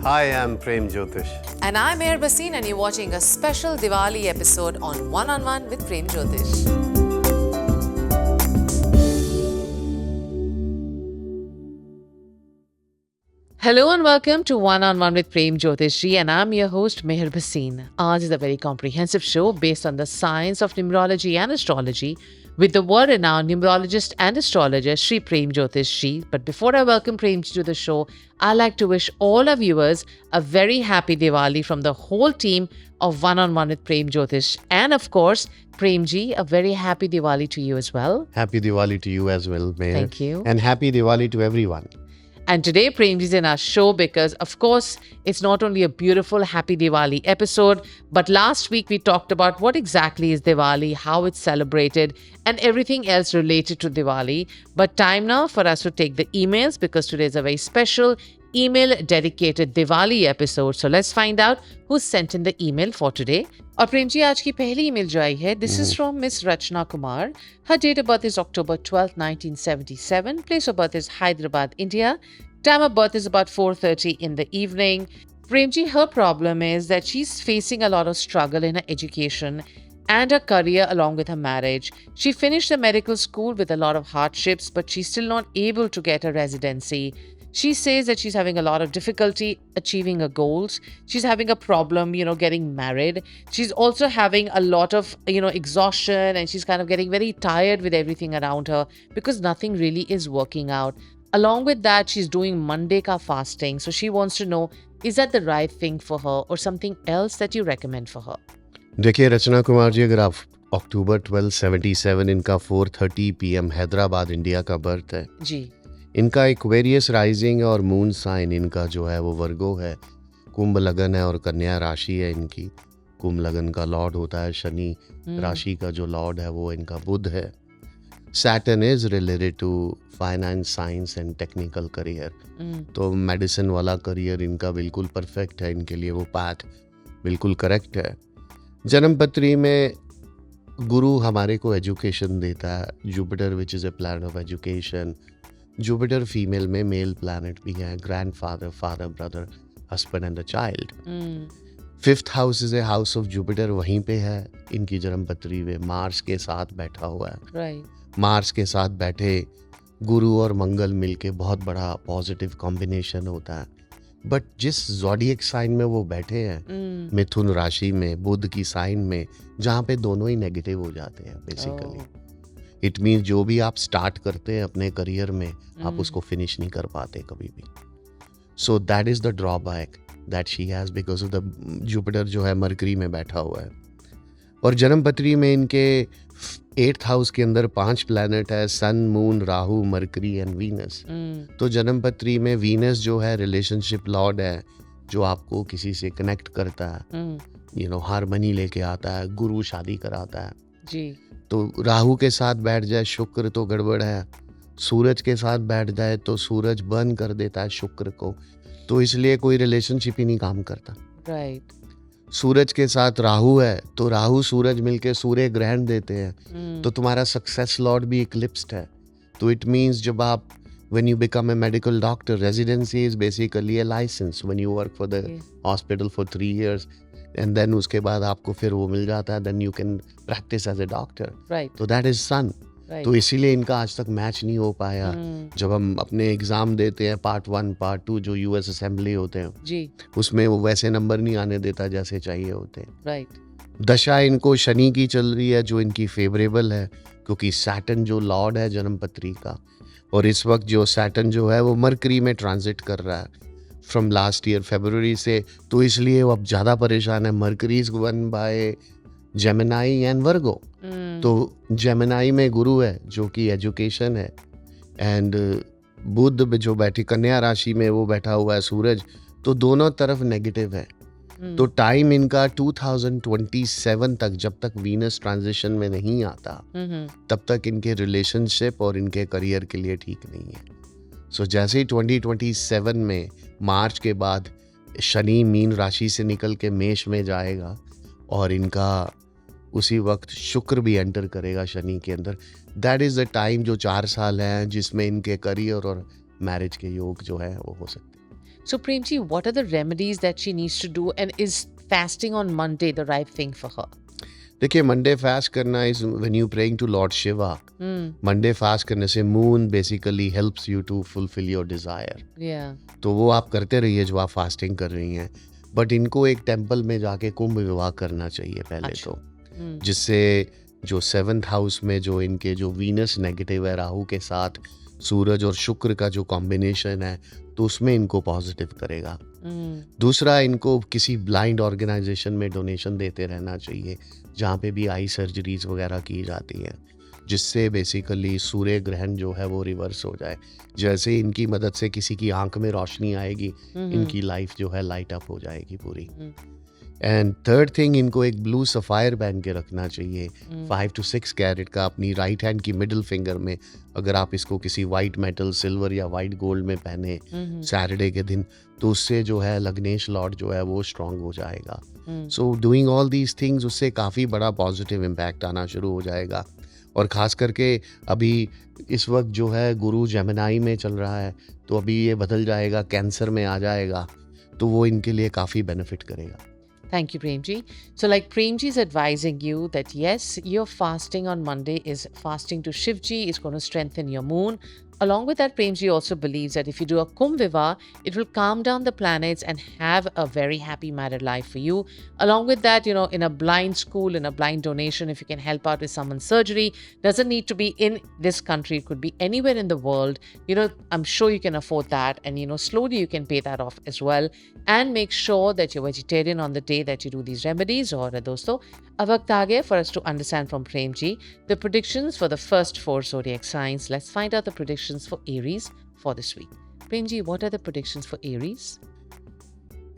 Hi, I'm Prem Jyotish. And I'm Meher Basin, and you're watching a special Diwali episode on One on One with Prem Jyotish. Hello and welcome to One on One with Prem Jyotish Ji, and I'm your host Meher Basin. Ours is a very comprehensive show based on the science of numerology and astrology with the world-renowned numerologist and astrologer Sri Prem Jyotish Ji. But before I welcome Prem Ji to the show, I'd like to wish all our viewers a very happy Diwali from the whole team of One on One with Prem Jyotish. And of course, Prem Ji, a very happy Diwali to you as well. Happy Diwali to you as well, Meher. Thank you. And happy Diwali to everyone. And today, Prem Ji is in our show because, of course, it's not only a beautiful Happy Diwali episode, but last week we talked about what exactly is Diwali, how it's celebrated, and everything else related to Diwali. But time now for us to take the emails because today is a very special email-dedicated Diwali episode. So let's find out who sent in the email for today. और प्रेम जी आज की पहली email जो आई है this is from Miss Rachna Kumar. Her date of birth is October 12th, 1977. Place of birth is Hyderabad, India. Time of birth is about 4:30 in the evening. Premji, her problem is that she's facing a lot of struggle in her education and her career along with her marriage. She finished the medical school with a lot of hardships, but she's still not able to get a residency. She says that she's having a lot of difficulty achieving her goals. She's having a problem, getting married. She's also having a lot of, exhaustion, and she's kind of getting very tired with everything around her because nothing really is working out. Along with that, she's doing Monday ka fasting. So she wants to know, is that the right thing for her or something else that you recommend for her? देखिए रचना कुमार जी, अगर आप October 12, 77 इनका 4:30 PM Hyderabad India का birth है जी. इनका Aquarius rising और moon sign इनका जो है वो वर्गो है, कुंभ लगन है और कन्या राशि है इनकी. कुंभ लगन का लॉर्ड होता है शनि, राशि का जो लॉर्ड है वो इनका बुध है. Saturn is related to finance, science and technical career. तो मेडिसिन वाला करियर इनका बिल्कुल परफेक्ट है इनके लिए, वो पाथ बिल्कुल करेक्ट है. जन्मपत्री में गुरु हमारे को एजुकेशन देता है. Jupiter which is a planet of education. Jupiter female में मेल प्लैनेट भी है, grandfather, father, brother, husband and the child. 5th house is a house of Jupiter, वहीं पे है इनकी जन्मपत्री में. मार्स के साथ बैठा हुआ है. Right. मार्स के साथ बैठे गुरु और मंगल मिलके बहुत बड़ा पॉजिटिव कॉम्बिनेशन होता है. बट जिस ज़ोडिएक साइन में वो बैठे हैं, मिथुन राशि में, बुध की साइन में, जहाँ पे दोनों ही नेगेटिव हो जाते हैं बेसिकली. इट मीन्स जो भी आप स्टार्ट करते हैं अपने करियर में, आप उसको फिनिश नहीं कर पाते कभी भी. So that is the drawback that she has because of the Jupiter जो है मरकरी में बैठा हुआ है. और जन्मपत्री में इनके 8th हाउस के अंदर 5 प्लैनेट है, sun, moon, Rahu, Mercury and Venus. तो जन्मपत्री में वीनस जो है रिलेशनशिप लॉर्ड है, जो आपको किसी से कनेक्ट करता है, हारमनी लेके आता है. गुरु शादी कराता है जी. तो राहु के साथ बैठ जाए शुक्र तो गड़बड़ है. सूरज के साथ बैठ जाए तो सूरज बर्न कर देता है शुक्र को, तो इसलिए कोई रिलेशनशिप ही नहीं काम करता. राइट. सूरज के साथ राहु है तो राहु सूरज मिलके सूर्य ग्रहण देते हैं, तो तुम्हारा सक्सेस लॉर्ड भी इक्लिप्स्ड है. तो इट मीन्स जब आप when you become a medical doctor, residency is basically a license when you work for the hospital for 3 years. And then उसके बाद आपको फिर वो मिल जाता है, then you can practice as a doctor. Right. तो that is sun. Right. तो इसीलिए इनका आज तक मैच नहीं हो पाया. जब हम अपने एग्जाम देते हैं पार्ट 1, पार्ट 2 जो यूएस असेंबली होते हैं जी. उसमें वो वैसे नंबर नहीं आने देता जैसे चाहिए होते हैं. Right. दशा इनको शनि की चल रही है जो इनकी फेवरेबल है, क्योंकि सैटर्न जो लॉर्ड है जन्मपत्री का, और इस वक्त जो सैटर्न जो है वो मरकरी में ट्रांजिट कर रहा है फ्रॉम लास्ट ईयर फरवरी से. तो इसलिए वो अब ज़्यादा परेशान है. Mercury is one by Gemini and वर्गो. तो जेमिनाई में गुरु है जो कि एजुकेशन है, एंड बुध जो बैठी कन्या राशि में वो बैठा हुआ है सूरज. तो दोनों तरफ नेगेटिव है. तो टाइम इनका 2027 तक, जब तक वीनस ट्रांजिशन में नहीं आता तब तक इनके रिलेशनशिप और इनके करियर के लिए ठीक नहीं है. सो जैसे ही 2027 में मार्च के बाद शनि मीन राशि से निकल के मेष में जाएगा और इनका उसी वक्त शुक्र भी एंटर करेगा शनि के अंदर. दैट इज़ द टाइम जो 4 साल है जिसमें इनके करियर और मैरिज के योग जो है वो हो सकते हैं. So, Premji, what are the remedies that she needs to do? And is fasting on Monday the right thing for her? देखिए, मंडे फास्ट करना is when you praying to Lord Shiva. Hmm. Monday fast करने से moon basically helps you to fulfil your desire. Yeah. तो वो आप करते रहिए जो आप फास्टिंग कर रही हैं. बट इनको एक टेम्पल में जाके कुंभ विवाह करना चाहिए पहले अच्छा. तो, Hmm. जिससे जो 7th हाउस में जो इनके जो वीनस नेगेटिव है राहु के साथ सूरज और शुक्र का जो कॉम्बिनेशन है, तो उसमें इनको पॉजिटिव करेगा. Hmm. दूसरा, इनको किसी ब्लाइंड ऑर्गेनाइजेशन में डोनेशन देते रहना चाहिए जहाँ पे भी आई सर्जरीज वगैरह की जाती हैं, जिससे बेसिकली सूर्य ग्रहण जो है वो रिवर्स हो जाए. जैसे इनकी मदद से किसी की आंख में रोशनी आएगी, Mhm. इनकी लाइफ जो है लाइट अप हो जाएगी पूरी. Mm. एंड थर्ड थिंग, इनको एक ब्लू सफ़ायर पहन के रखना चाहिए, Mm. 5 to 6 कैरेट का, अपनी राइट हैंड की मिडिल फिंगर में. अगर आप इसको किसी वाइट मेटल, सिल्वर या वाइट गोल्ड में पहने Mhm. सैटरडे के दिन, तो उससे जो है लग्नेश लॉर्ड जो है वो स्ट्रांग हो जाएगा. Mm. So doing all these things, उससे काफ़ी बड़ा पॉजिटिव इम्पैक्ट आना शुरू हो जाएगा. और ख़ास करके अभी इस वक्त जो है गुरु जेमिनाई में चल रहा है, तो अभी ये बदल जाएगा, कैंसर में आ जाएगा, तो वो इनके लिए काफ़ी बेनिफिट करेगा. Thank you, Premji. So, like Premji is advising you that yes, your fasting on Monday is fasting to Shivji, is going to strengthen your moon. Along with that, Premji also believes that if you do a Kumbh Vivah, it will calm down the planets and have a very happy married life for you. Along with that, in a blind school, in a blind donation, if you can help out with someone's surgery, doesn't need to be in this country, it could be anywhere in the world. I'm sure you can afford that, and slowly you can pay that off as well. And make sure that you're vegetarian on the day that you do these remedies. Or dosto, ab waqt aa gaya for us to understand from Premji the predictions for the first 4 zodiac signs. Let's find out the predictions for Aries for this week. Premji, what are the predictions for Aries?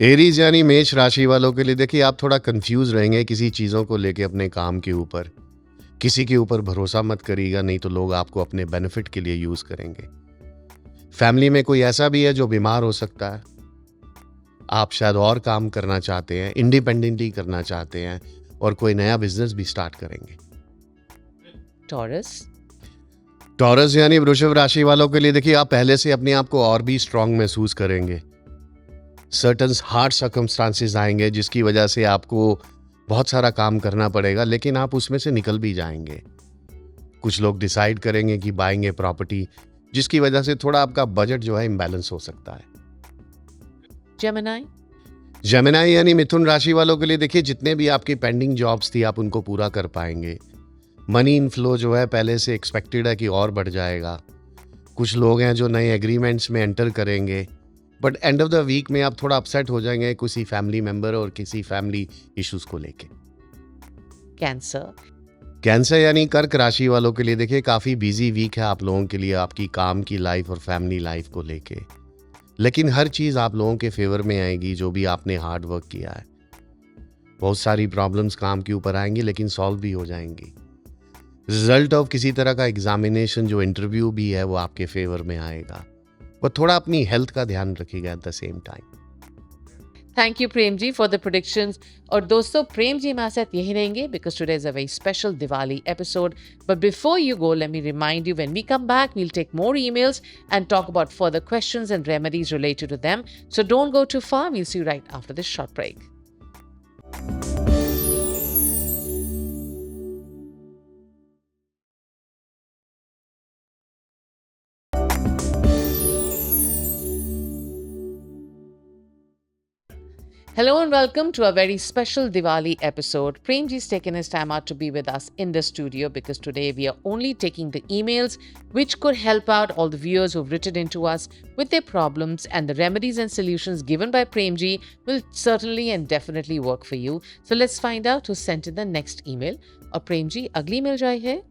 Aries यानी मेष राशि वालों के लिए देखिए, आप थोड़ा confuse रहेंगे किसी चीज़ों को लेके अपने काम के ऊपर. किसी के ऊपर भरोसा मत करिएगा, नहीं तो लोग आपको अपने बेनिफिट के लिए यूज़ करेंगे. फैमिली में कोई ऐसा भी है जो बीमार हो सकता है. आप शायद और काम करना चाहते हैं, इंडिपेंडेंटली करना चाहते हैं, और कोई नया बिजनेस भी स्टार्ट करेंगे. Taurus. टॉरस यानी वृषभ राशि वालों के लिए देखिए, आप पहले से अपने आप को और भी स्ट्रांग महसूस करेंगे. सर्टन हार्ड सर्कमस्टांसेस आएंगे जिसकी वजह से आपको बहुत सारा काम करना पड़ेगा, लेकिन आप उसमें से निकल भी जाएंगे. कुछ लोग डिसाइड करेंगे कि बाएंगे प्रॉपर्टी, जिसकी वजह से थोड़ा आपका बजट जो है इम्बैलेंस हो सकता है. Gemini. जेमिनाई यानी मिथुन राशि वालों के लिए देखिए, जितने भी आपकी पेंडिंग जॉब्स थी आप उनको पूरा कर पाएंगे. मनी इनफ्लो जो है पहले से एक्सपेक्टेड है कि और बढ़ जाएगा. कुछ लोग हैं जो नए एग्रीमेंट्स में एंटर करेंगे, but end of the week में आप थोड़ा अपसेट हो जाएंगे किसी फैमिली मेंबर और किसी फैमिली इश्यूज को लेके. Cancer. कैंसर यानी कर्क राशि वालों के लिए देखिए, काफ़ी बिजी वीक है आप लोगों के लिए, आपकी काम की लाइफ और फैमिली लाइफ को लेके. लेकिन हर चीज़ आप लोगों के फेवर में आएगी जो भी आपने हार्ड वर्क किया है. बहुत सारी प्रॉब्लम्स काम के ऊपर आएंगी, लेकिन सॉल्व भी हो जाएंगी. रिजल्ट ऑफ किसी तरह का एग्जामिनेशन, जो इंटरव्यू भी है, वो आपके फेवर में आएगा. बट थोड़ा अपनी हेल्थ का ध्यान रखिएगा at the same time. Thank you, Premji, for the predictions. और दोस्तों, Premji हमारे साथ यही रहेंगे because today is a very special Diwali episode. But before you go, let me remind you, when we come back, we'll take more emails and talk about further questions and remedies related to them. So don't go too far. We'll see you right after this short break. Hello and welcome to a very special Diwali episode. Premji's taken his time out to be with us in the studio because today we are only taking the emails which could help out all the viewers who've written into us with their problems, and the remedies and solutions given by Premji will certainly and definitely work for you. So let's find out who sent in the next email. Or Premji, agli mail jaye hai.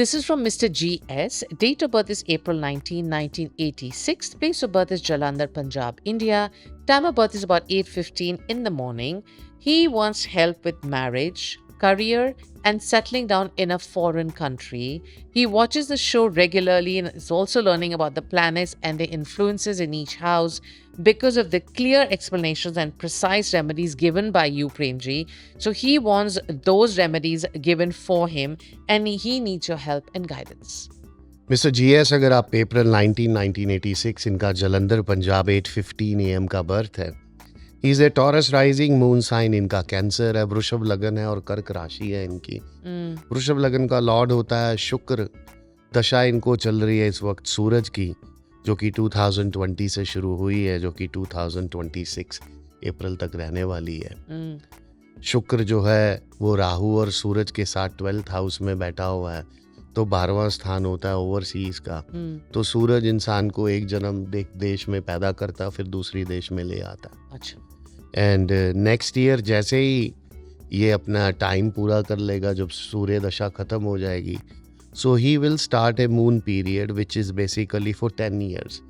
This is from Mr. G.S. Date of birth is April 19, 1986. Place of birth is Jalandhar, Punjab, India. Time of birth is about 8:15 in the morning. He wants help with marriage, career, and settling down in a foreign country. He watches the show regularly and is also learning about the planets and their influences in each house because of the clear explanations and precise remedies given by you, Premji. So he wants those remedies given for him and he needs your help and guidance. Mister GS, अगर आप April 1986, इनका Jalandhar Punjab 8:15 AM का birth है। Is a Taurus rising, moon sign इनका cancer है, वृषभ लगन है और कर्क राशि है इनकी। वृषभ लगन का लॉर्ड होता है शुक्र। दशा इनको चल रही है इस वक्त सूरज की, जो कि 2020 से शुरू हुई है, जो कि 2026 अप्रैल तक रहने वाली है। शुक्र जो है वो राहु और सूरज के साथ 12th हाउस में बैठा हुआ है, तो 12वां स्थान होता है ओवरसीज का। तो सूरज इंसान को एक जन्म देश में पैदा करता, फिर दूसरी देश में ले आता। अच्छा। एंड नेक्स्ट ईयर जैसे ही ये अपना टाइम पूरा कर लेगा, जब सूर्य दशा खत्म हो जाएगी, so he will start a moon period which is basically for 10 years.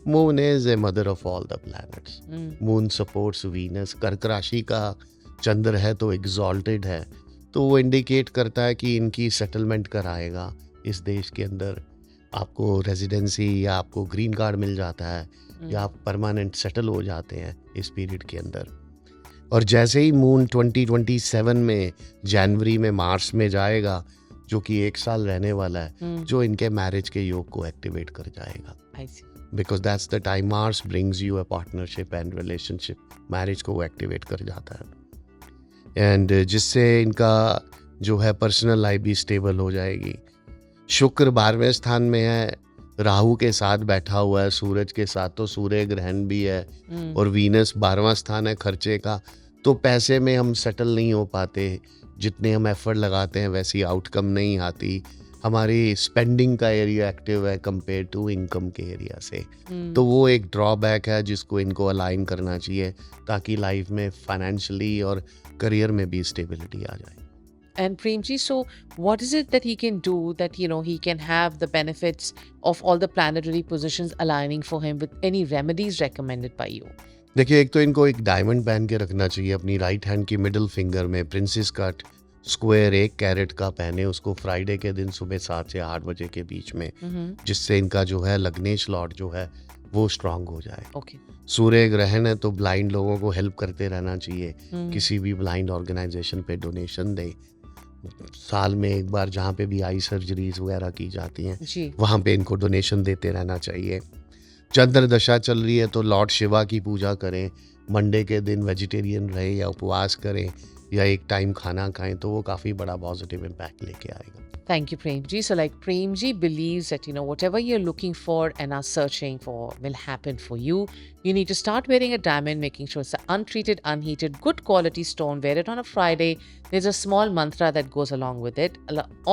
Moon is a mother of all the planets. Moon supports Venus. कर्क राशि का चंद्र है तो एग्जॉल्टेड है, तो वो इंडिकेट करता है कि इनकी सेटलमेंट कराएगा इस देश के अंदर। आपको रेजिडेंसी या आपको ग्रीन कार्ड मिल जाता है, या आप परमानेंट सेटल हो जाते हैं इस पीरियड के अंदर। और जैसे ही मून 2027 में जनवरी में मार्स में जाएगा, जो कि 1 साल रहने वाला है, जो इनके मैरिज के योग को एक्टिवेट कर जाएगा। Because that's the time Mars brings you a partnership and relationship. Marriage को वो एक्टिवेट कर जाता है, एंड जिससे इनका जो है पर्सनल लाइफ भी स्टेबल हो जाएगी। शुक्र 12वें स्थान में है, राहु के साथ बैठा हुआ है, सूरज के साथ, तो सूर्य ग्रहण भी है। और वीनस 12वां स्थान है खर्चे का, तो पैसे में हम सेटल नहीं हो पाते, जितने हम एफर्ट लगाते हैं वैसी आउटकम नहीं आती। हमारी स्पेंडिंग का एरिया एक्टिव है कंपेयर टू इनकम के एरिया से, तो वो एक ड्रॉबैक है जिसको इनको अलाइन करना चाहिए, ताकि लाइफ में फाइनेंशियली और करियर में भी स्टेबिलिटी आ जाए। And Premji, so what is it that he can do that, he can have the benefits of all the planetary positions aligning for him, with any remedies recommended by you? देखिए, एक तो इनको एक diamond पहन के रखना चाहिए अपनी राइट हैंड की मिडिल फिंगर में, प्रिंसेस कट स्क्वायर 1 कैरेट का पहने उसको फ्राइडे के दिन सुबह 7 से 8 बजे के बीच में, जिससे इनका जो है लग्नेश लॉर्ड जो है वो स्ट्रांग हो जाए। Okay. सूर्य ग्रहण है तो ब्लाइंड लोगों को हेल्प करते रहना चाहिए। किसी भी ब्लाइंड ऑर्गेनाइजेशन पे डोनेशन दे। साल में एक बार जहाँ पे भी आई सर्जरीज वगैरह की जाती हैं, वहाँ पे इनको डोनेशन देते रहना चाहिए। चंद्र दशा चल रही है तो लॉर्ड शिवा की पूजा करें। मंडे के दिन वेजिटेरियन रहे या उपवास करें या एक टाइम खाना खाएं, तो वो काफ़ी बड़ा पॉजिटिव इम्पैक्ट लेके आएगा। Thank you, Premji. So, like, Premji believes that, whatever you're looking for and are searching for will happen for you. You need to start wearing a diamond, making sure it's an untreated, unheated, good quality stone. Wear it on a Friday. There's a small mantra that goes along with it.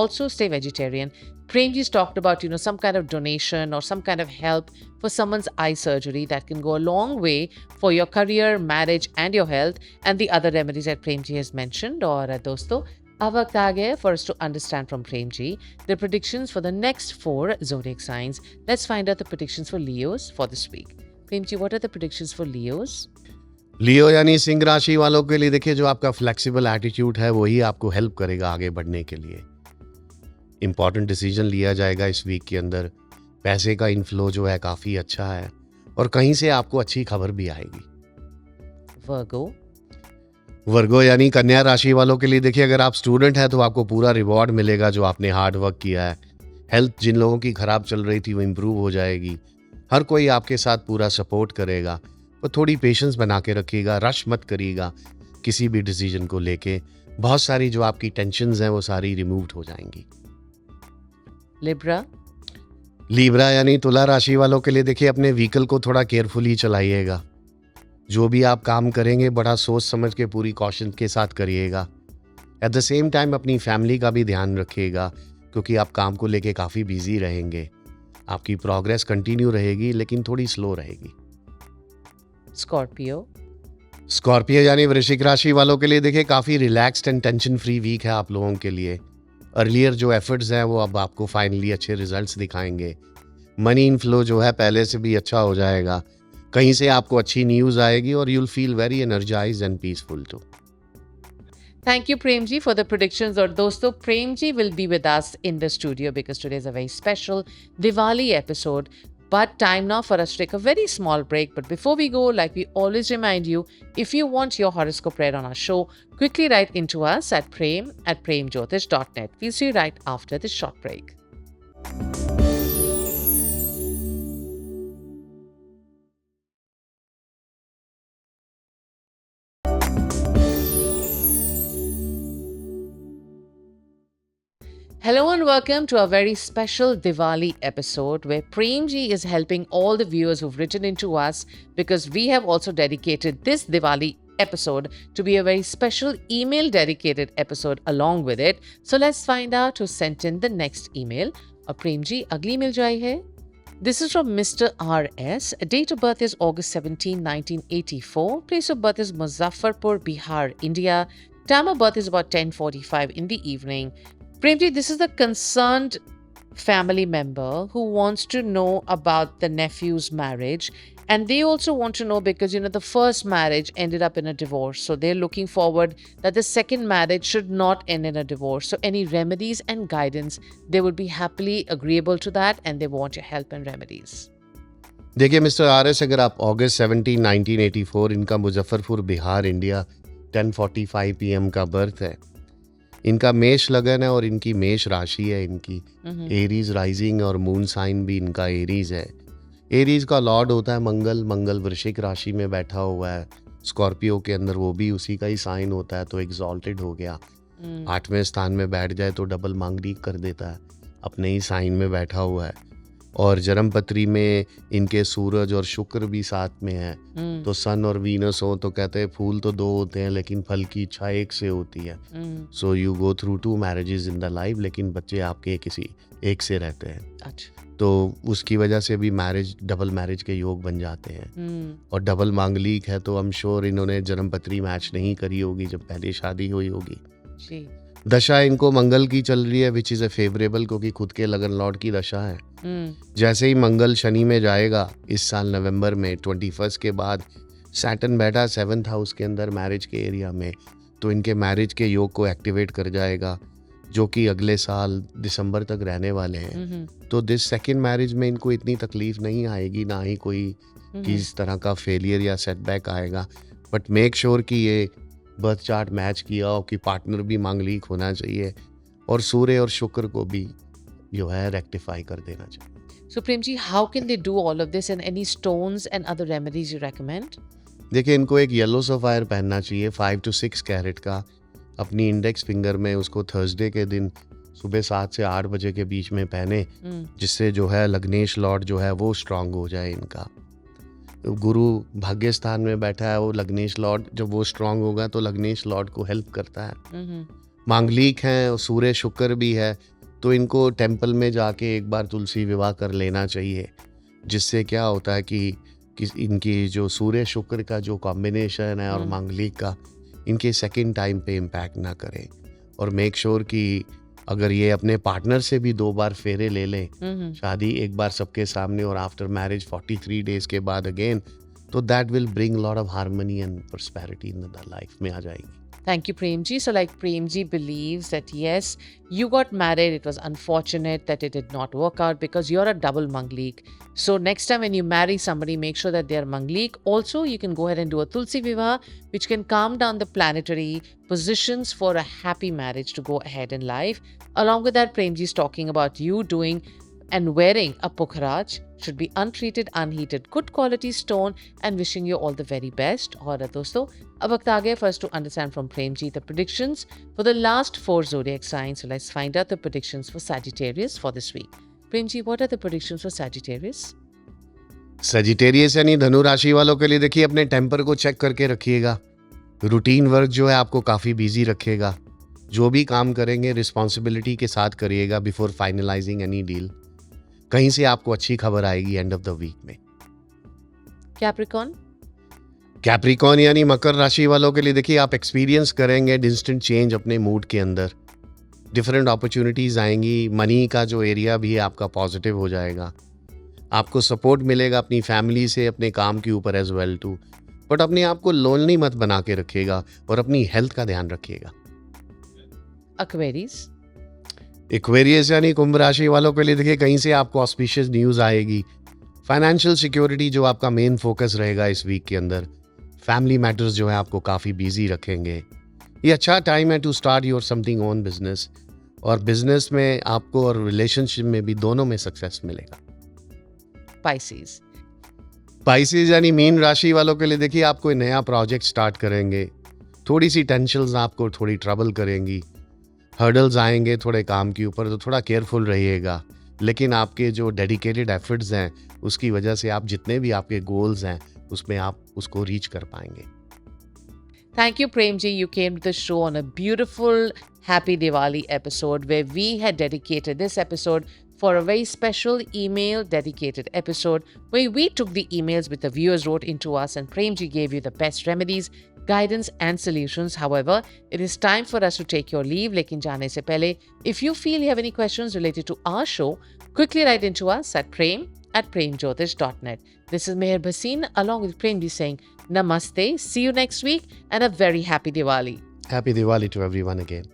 Also, stay vegetarian. Premji's talked about, some kind of donation or some kind of help for someone's eye surgery that can go a long way for your career, marriage, and your health, and the other remedies that Premji has mentioned. Or, dosto, अब वक्त आ गया for us to understand from Premji the predictions for the next 4 zodiac signs. Let's find out the predictions for Leos for this week. Premji, what are the predictions for Leos? लियो यानी सिंह राशि वालों के लिए देखिए, जो आपका फ्लेक्सिबल एटीट्यूड है वही आपको हेल्प करेगा आगे बढ़ने के लिए। इंपॉर्टेंट डिसीजन लिया जाएगा इस वीक के अंदर। पैसे का इनफ्लो जो है काफ़ी अच्छा है, और कहीं से आपको अच्छी खबर भी आएगी। वर्गो यानी कन्या राशि वालों के लिए देखिए, अगर आप स्टूडेंट हैं तो आपको पूरा रिवॉर्ड मिलेगा जो आपने हार्ड वर्क किया है। हेल्थ जिन लोगों की खराब चल रही थी वो इम्प्रूव हो जाएगी। हर कोई आपके साथ पूरा सपोर्ट करेगा, पर थोड़ी पेशेंस बना के रखिएगा, रश मत करिएगा किसी भी डिसीजन को लेके। बहुत सारी जो आपकी टेंशन्स हैं वो सारी रिमूव्ड हो जाएंगी। लिब्रा यानी तुला राशि वालों के लिए देखिए, अपने व्हीकल को थोड़ा केयरफुली चलाइएगा। जो भी आप काम करेंगे बड़ा सोच समझ के पूरी कॉशन के साथ करिएगा। एट द सेम टाइम अपनी फैमिली का भी ध्यान रखिएगा, क्योंकि आप काम को लेके काफ़ी बिजी रहेंगे। आपकी प्रोग्रेस कंटिन्यू रहेगी लेकिन थोड़ी स्लो रहेगी। स्कॉर्पियो यानी वृश्चिक राशि वालों के लिए देखिए, काफ़ी relaxed and tension free week है आप लोगों के लिए। अर्लियर जो एफर्ट्स हैं वो अब आपको फाइनली अच्छे रिजल्ट्स दिखाएंगे। मनी इनफ्लो जो है पहले से भी अच्छा हो जाएगा। कहीं से आपको अच्छी न्यूज़ आएगी और you'll feel very energized and peaceful too. Thank you, Premji, for the predictions. Or dosto, Premji will be with us in the studio because today is a very special Diwali episode. But time now for us to take a very small break. But before we go, like we always remind you, if you want your horoscope read on our show, quickly write into us at prem@premjyotish.net. We'll see you right after this short break. Hello and welcome to a very special Diwali episode where Premji is helping all the viewers who've written into us because we have also dedicated this Diwali episode to be a very special email dedicated episode along with it. So let's find out who sent in the next email. और Premji अगली मिल जाई है. This is from Mr. R.S. Date of birth is August 17, 1984. Place of birth is Muzaffarpur, Bihar, India. Time of birth is about 10:45 in the evening. Premji, this is the concerned family member who wants to know about the nephew's marriage. And they also want to know because, the first marriage ended up in a divorce. So they're looking forward that the second marriage should not end in a divorce. So any remedies and guidance, they would be happily agreeable to that and they want your help and remedies. देखिए mister R S, अगर आप अगस्त 17, 1984, इनका Muzaffarpur Bihar India 10:45 PM का birth है. इनका मेष लगन है और इनकी मेष राशि है. इनकी एरीज राइजिंग और मून साइन भी इनका एरीज है. एरीज का लॉर्ड होता है मंगल. मंगल वृश्चिक राशि में बैठा हुआ है. स्कॉर्पियो के अंदर वो भी उसी का ही साइन होता है, तो एग्जॉल्टेड हो गया. 8वें स्थान में बैठ जाए तो डबल मांगलिक कर देता है. अपने ही साइन में बैठा हुआ है. और जन्म पत्री में इनके सूरज और शुक्र भी साथ में है. तो सन और वीनस हो तो कहते हैं फूल तो दो होते हैं लेकिन फल की इच्छा एक से होती है. So you go through 2 marriages in the life, लेकिन बच्चे आपके किसी एक से रहते हैं. अच्छा. तो उसकी वजह से भी मैरिज, डबल मैरिज के योग बन जाते हैं. और डबल मांगलिक है तो आई एम श्योर इन्होंने जन्म पत्री मैच नहीं करी होगी जब पहले शादी हुई होगी. जी. दशा इनको मंगल की चल रही है विच इज़ ए फेवरेबल, क्योंकि खुद के लगन लॉर्ड की दशा है. जैसे ही मंगल शनि में जाएगा इस साल नवंबर में 21 के बाद, सैटर्न बैठा 7th हाउस के अंदर मैरिज के एरिया में, तो इनके मैरिज के योग को एक्टिवेट कर जाएगा जो कि अगले साल दिसंबर तक रहने वाले हैं. तो दिस सेकेंड मैरिज में इनको इतनी तकलीफ नहीं आएगी, ना ही कोई किस तरह का फेलियर या सेटबैक आएगा. बट मेक श्योर कि ये बर्थ चार्ट मैच किया हो, कि पार्टनर भी मांगलिक होना चाहिए और सूर्य और शुक्र को भी जो है रेक्टिफाई कर देना चाहिए. So Premji, how can they do all of this and any stones and other remedies you recommend? देखिए इनको एक येलो सफायर पहनना चाहिए 5 to 6 कैरेट का अपनी इंडेक्स फिंगर में. उसको थर्सडे के दिन सुबह 7 से 8 बजे के बीच में पहने, जिससे जो है लग्नेश लॉर्ड जो है वो स्ट्रांग हो जाए. इनका गुरु भाग्य स्थान में बैठा है, वो लग्नेश लॉर्ड जब वो स्ट्रांग होगा तो लग्नेश लॉर्ड को हेल्प करता है. मांगलिक हैं, सूर्य शुक्र भी है, तो इनको टेंपल में जाके एक बार तुलसी विवाह कर लेना चाहिए. जिससे क्या होता है कि इनकी जो सूर्य शुक्र का जो कॉम्बिनेशन है और मांगलिक का, इनके सेकंड टाइम पे इम्पैक्ट ना करे. और मेक श्योर कि अगर ये अपने पार्टनर से भी 2 बार फेरे ले लें, शादी एक बार सबके सामने और आफ्टर मैरिज 43 डेज के बाद अगेन, तो that will bring lot of harmony and prosperity in the life में आ जाएगी. Thank you, Premji. So, like Premji believes that yes, you got married. It was unfortunate that it did not work out because you're a double Manglik. So, next time when you marry somebody, make sure that they are Manglik. Also, you can go ahead and do a Tulsi Vivah, which can calm down the planetary positions for a happy marriage to go ahead in life. Along with that, Premji is talking about you doing and wearing a Pukhraj. Should be untreated, unheated, good quality stone, and wishing you all the very best. और दोस्तों, अब वक्त आ गया for us to understand from Premji the predictions for the last 4 zodiac signs. So let's find out the predictions for Sagittarius for this week. Premji, what are the predictions for Sagittarius? Sagittarius यानी धनु राशि वालों के लिए देखिए अपने temper को check करके रखिएगा. रूटीन वर्क जो है आपको काफ़ी बिजी रखेगा. जो भी काम करेंगे रिस्पॉन्सिबिलिटी के साथ करिएगा बिफोर फाइनलाइजिंग एनी डील. कहीं से आपको अच्छी खबर आएगी एंड ऑफ द वीक में. Capricorn? कैप्रिकॉन यानी मकर राशि वालों के लिए देखिए आप एक्सपीरियंस करेंगे इंस्टेंट चेंज अपने मूड के अंदर. डिफरेंट अपॉर्चुनिटीज़ आएंगी. मनी का जो एरिया भी है आपका पॉजिटिव हो जाएगा. आपको सपोर्ट मिलेगा अपनी फैमिली से, अपने काम के ऊपर एज वेल टू. बट अपने आप को लोनली मत बना के रखिएगा और अपनी हेल्थ का ध्यान रखिएगा. Aquarius? एक्वेरियस यानी कुंभ राशि वालों के लिए देखिए कहीं से आपको ऑस्पिशियस न्यूज़ आएगी. फाइनेंशियल सिक्योरिटी जो आपका मेन फोकस रहेगा इस वीक के अंदर. फैमिली मैटर्स जो है आपको काफ़ी बिजी रखेंगे. ये अच्छा टाइम है to start your something on business. और बिजनेस में आपको और रिलेशनशिप में भी दोनों में सक्सेस मिलेगा. Pisces? पाइसेस यानी मीन राशि वालों के लिए देखिए आप कोई नया प्रोजेक्ट स्टार्ट करेंगे. थोड़ी सी टेंशन्स आपको थोड़ी ट्रबल करेंगी. हर्डल्स आएंगे थोड़े काम के ऊपर तो थोड़ा केयरफुल रहिएगा, लेकिन आपके जो डेडिकेटेड एफर्ट्स हैं उसकी वजह से आप जितने भी आपके गोल्स हैं उसमें आप उसको रीच कर पाएंगे। Thank you, Premji. You came to the show on a beautiful Happy Diwali episode where we had dedicated this episode for a very special email dedicated episode where we took the emails which the viewers wrote into us and Premji gave you the best remedies, guidance and solutions. However, it is time for us to take your leave. Lekin jaane se pehle, if you feel you have any questions related to our show, quickly write into us at prem@premjyotish.net. This is Meher Bhasin along with Premji saying Namaste. See you next week and a very happy Diwali. Happy Diwali to everyone again.